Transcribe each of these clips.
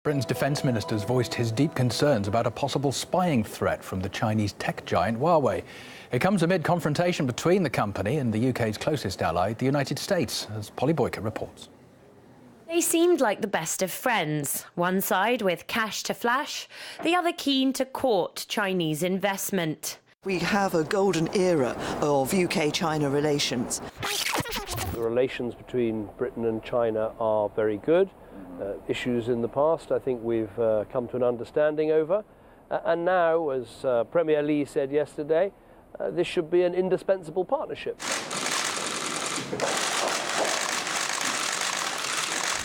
Britain's defence minister has voiced his deep concerns about a possible spying threat from the Chinese tech giant Huawei. It comes amid confrontation between the company and the UK's closest ally, the United States, as Polly Boiko reports. They seemed like the best of friends, one side with cash to flash, the other keen to court Chinese investment. We have a golden era of UK-China relations. The relations between Britain and China are very good. Issues in the past, I think we've come to an understanding over. And now, as Premier Lee said yesterday, this should be an indispensable partnership.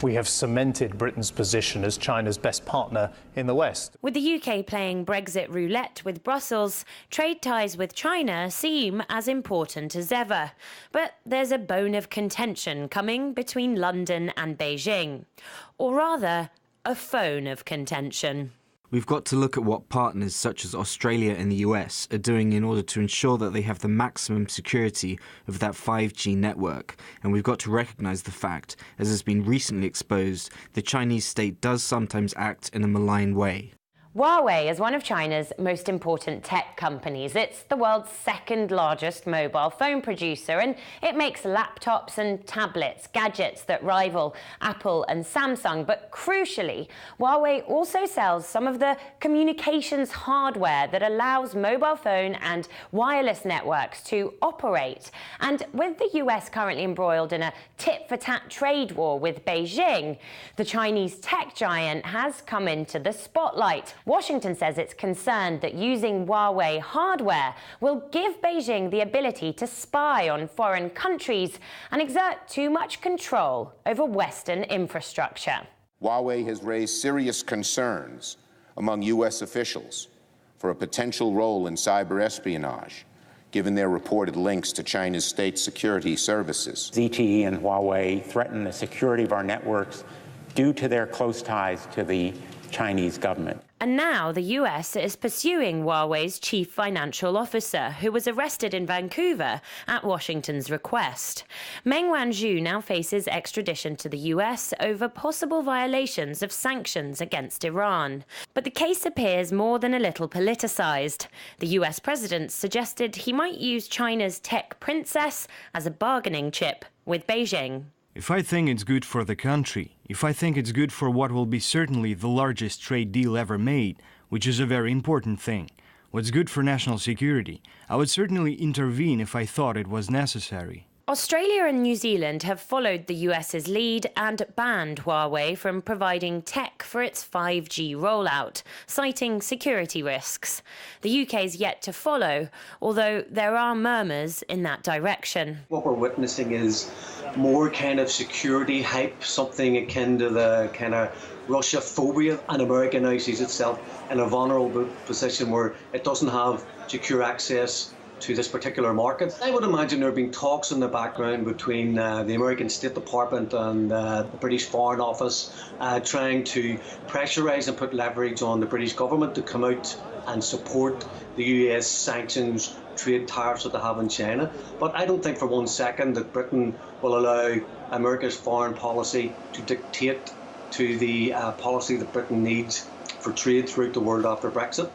We have cemented Britain's position as China's best partner in the West. With the UK playing Brexit roulette with Brussels, trade ties with China seem as important as ever. But there's a bone of contention coming between London and Beijing. Or rather, a phone of contention. We've got to look at what partners such as Australia and the US are doing in order to ensure that they have the maximum security of that 5G network. And we've got to recognise the fact, as has been recently exposed, the Chinese state does sometimes act in a malign way. Huawei is one of China's most important tech companies. It's the world's second largest mobile phone producer, and it makes laptops and tablets, gadgets that rival Apple and Samsung. But crucially, Huawei also sells some of the communications hardware that allows mobile phone and wireless networks to operate. And with the US currently embroiled in a tit-for-tat trade war with Beijing, the Chinese tech giant has come into the spotlight. Washington says it's concerned that using Huawei hardware will give Beijing the ability to spy on foreign countries and exert too much control over Western infrastructure. Huawei has raised serious concerns among U.S. officials for a potential role in cyber espionage, given their reported links to China's state security services. ZTE and Huawei threaten the security of our networks due to their close ties to the Chinese government. And now the US is pursuing Huawei's chief financial officer, who was arrested in Vancouver at Washington's request. Meng Wanzhou now faces extradition to the US over possible violations of sanctions against Iran. But the case appears more than a little politicized. The US president suggested he might use China's tech princess as a bargaining chip with Beijing. If I think it's good for the country, if I think it's good for what will be certainly the largest trade deal ever made, which is a very important thing, what's good for national security, I would certainly intervene if I thought it was necessary. Australia and New Zealand have followed the US's lead and banned Huawei from providing tech for its 5G rollout, citing security risks. The UK's yet to follow, although there are murmurs in that direction. What we're witnessing is more kind of security hype, something akin to the kind of Russia phobia, and America now sees itself in a vulnerable position where it doesn't have secure access to this particular market. I would imagine there have been talks in the background between the American State Department and the British Foreign Office trying to pressurise and put leverage on the British government to come out and support the US sanctions, trade tariffs that they have in China. But I don't think for one second that Britain will allow America's foreign policy to dictate to the policy that Britain needs for trade throughout the world after Brexit.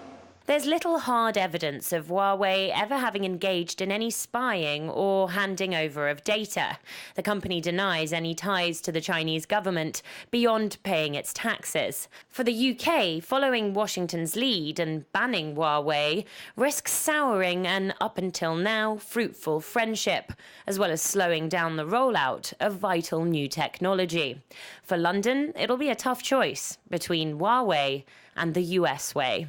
There's little hard evidence of Huawei ever having engaged in any spying or handing over of data. The company denies any ties to the Chinese government beyond paying its taxes. For the UK, following Washington's lead and banning Huawei risks souring an, up until now, fruitful friendship, as well as slowing down the rollout of vital new technology. For London, it'll be a tough choice between Huawei and the US way.